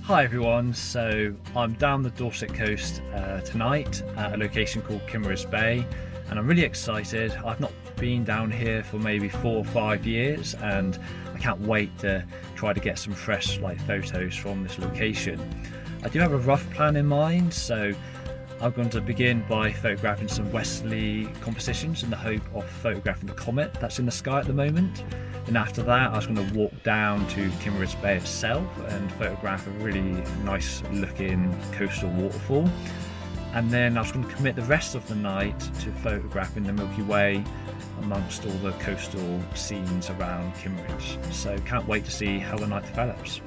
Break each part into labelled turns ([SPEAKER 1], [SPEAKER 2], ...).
[SPEAKER 1] Hi everyone, so I'm down the Dorset coast tonight at a location called Kimmeridge Bay, and I'm really excited. I've not been down here for maybe 4 or 5 years, and I can't wait to try to get some fresh photos from this location. I do have a rough plan in mind, so I'm going to begin by photographing some westerly compositions in the hope of photographing the comet that's in the sky at the moment. And after that, I was going to walk down to Kimmeridge Bay itself and photograph a really nice looking coastal waterfall. And then I was going to commit the rest of the night to photographing the Milky Way amongst all the coastal scenes around Kimmeridge. So can't wait to see how the night develops.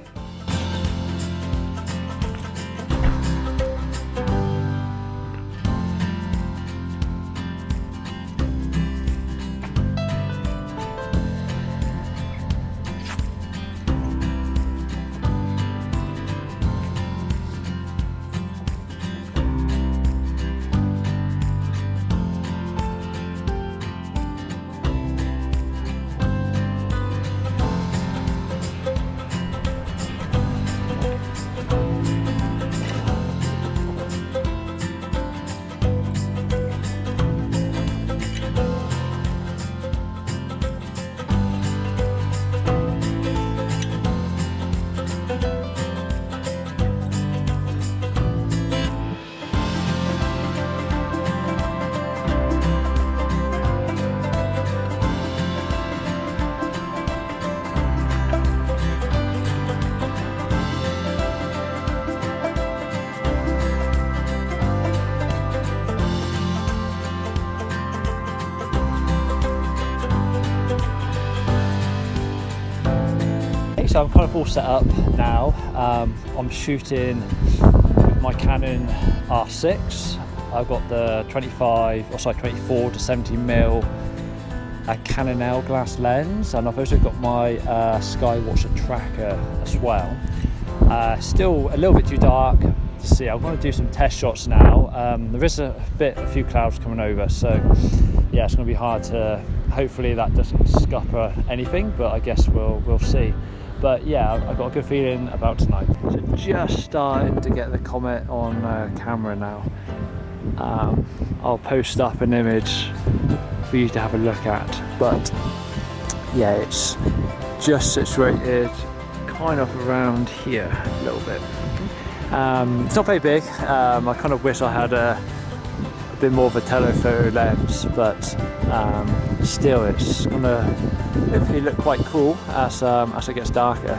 [SPEAKER 1] So I'm kind of all set up now. I'm shooting with my Canon R6. I've got the 24 to 70mm Canon L glass lens, and I've also got my Skywatcher tracker as well. Still a little bit too dark to see. I'm going to do some test shots now. There is a few clouds coming over, so yeah, it's going to be hard to. Hopefully that doesn't scupper anything, but I guess we'll see. But yeah, I've got a good feeling about tonight. So just starting to get the comet on camera now. I'll post up an image for you to have a look at. But yeah, it's just situated kind of around here a little bit. It's not very big. I kind of wish I had a bit more of a telephoto lens, but still it's gonna hopefully look quite cool as it gets darker.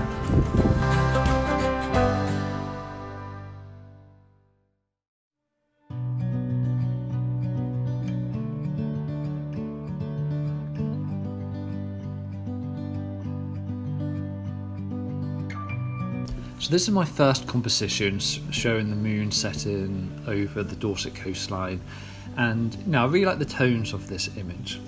[SPEAKER 1] So this is my first composition showing the moon setting over the Dorset coastline, and now I really like the tones of this image.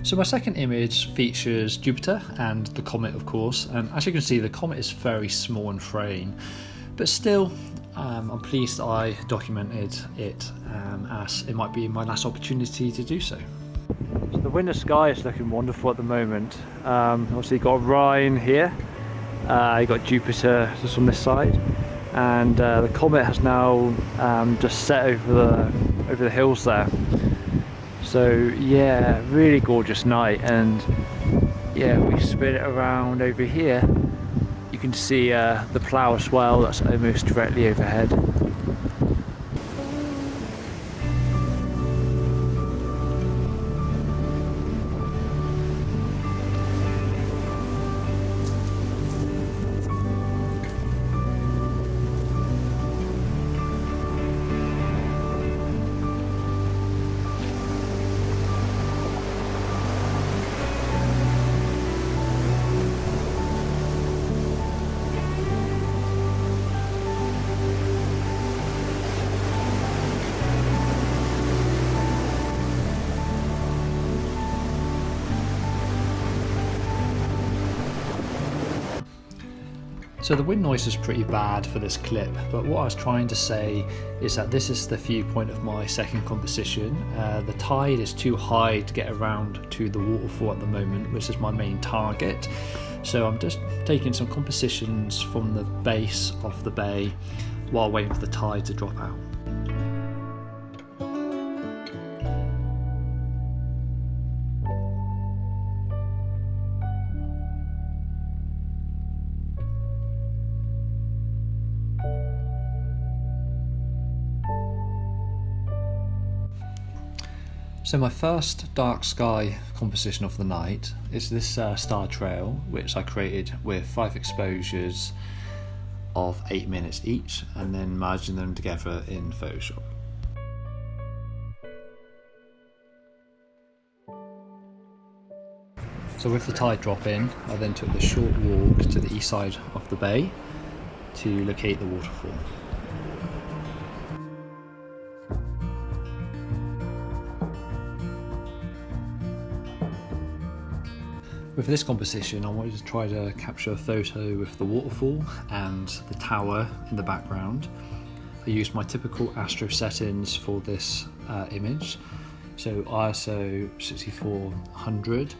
[SPEAKER 1] So my second image features Jupiter and the comet, of course, and as you can see the comet is very small and frail, but still I'm pleased I documented it as it might be my last opportunity to do so. So the winter sky is looking wonderful at the moment. Obviously you've got Orion here. You got Jupiter just on this side, and the comet has now just set over the hills there. So yeah, really gorgeous night, and yeah, we spin it around over here. You can see the plough as well. That's almost directly overhead. So the wind noise is pretty bad for this clip, but what I was trying to say is that this is the viewpoint of my second composition. The tide is too high to get around to the waterfall at the moment, which is my main target. So I'm just taking some compositions from the base of the bay while waiting for the tide to drop out. So my first dark sky composition of the night is this star trail, which I created with 5 exposures of 8 minutes each, and then merging them together in Photoshop. So with the tide dropping, I then took the short walk to the east side of the bay to locate the waterfall. With this composition, I wanted to try to capture a photo with the waterfall and the tower in the background. I used my typical Astro settings for this image, so ISO 6400,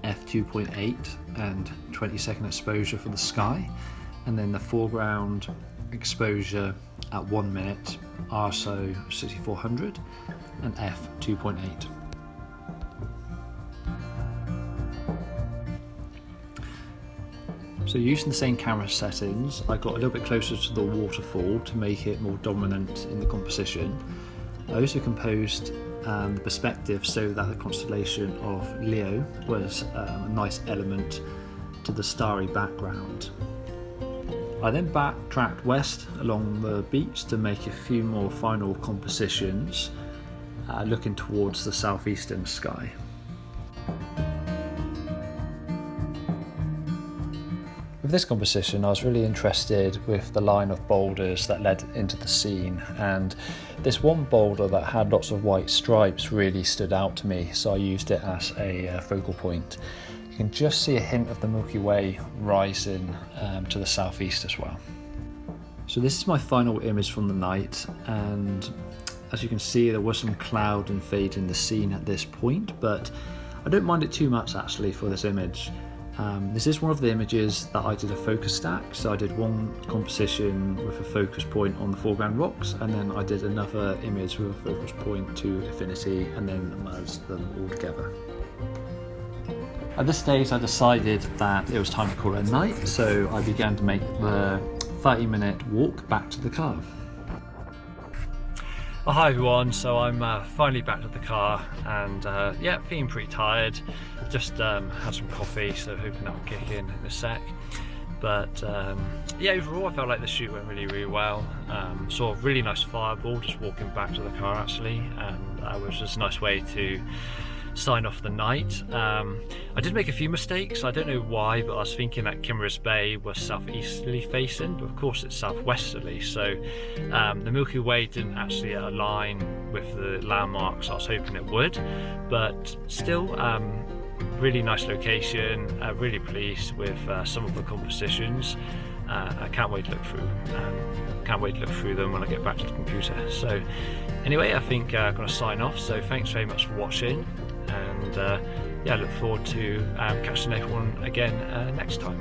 [SPEAKER 1] f2.8 and 20-second exposure for the sky, and then the foreground exposure at 1 minute, ISO 6400 and f2.8. So using the same camera settings, I got a little bit closer to the waterfall to make it more dominant in the composition. I also composed the perspective so that the constellation of Leo was a nice element to the starry background. I then backtracked west along the beach to make a few more final compositions, looking towards the southeastern sky. With this composition, I was really interested with the line of boulders that led into the scene, and this one boulder that had lots of white stripes really stood out to me, so I used it as a focal point. You can just see a hint of the Milky Way rising to the southeast as well. So this is my final image from the night, and as you can see, there was some cloud and fade in the scene at this point, but I don't mind it too much actually for this image. This is one of the images that I did a focus stack, so I did one composition with a focus point on the foreground rocks, and then I did another image with a focus point to infinity, and then merged them all together. At this stage I decided that it was time to call it a night, so I began to make the 30-minute walk back to the car. Oh, hi everyone, so I'm finally back at the car, and yeah, feeling pretty tired. Just had some coffee, so hoping that will kick in a sec. But yeah, overall I felt like the shoot went really well. Saw a really nice fireball just walking back to the car actually, and it was just a nice way to sign off the night. I did make a few mistakes. I don't know why, but I was thinking that Kimmeridge Bay was southeasterly facing, but of course it's southwesterly, so the Milky Way didn't actually align with the landmarks I was hoping it would, but still really nice location. Really pleased with some of the compositions. I can't wait to look through them when I get back to the computer. So anyway, I think I'm going to sign off, so thanks very much for watching, and yeah, I look forward to catching everyone again next time.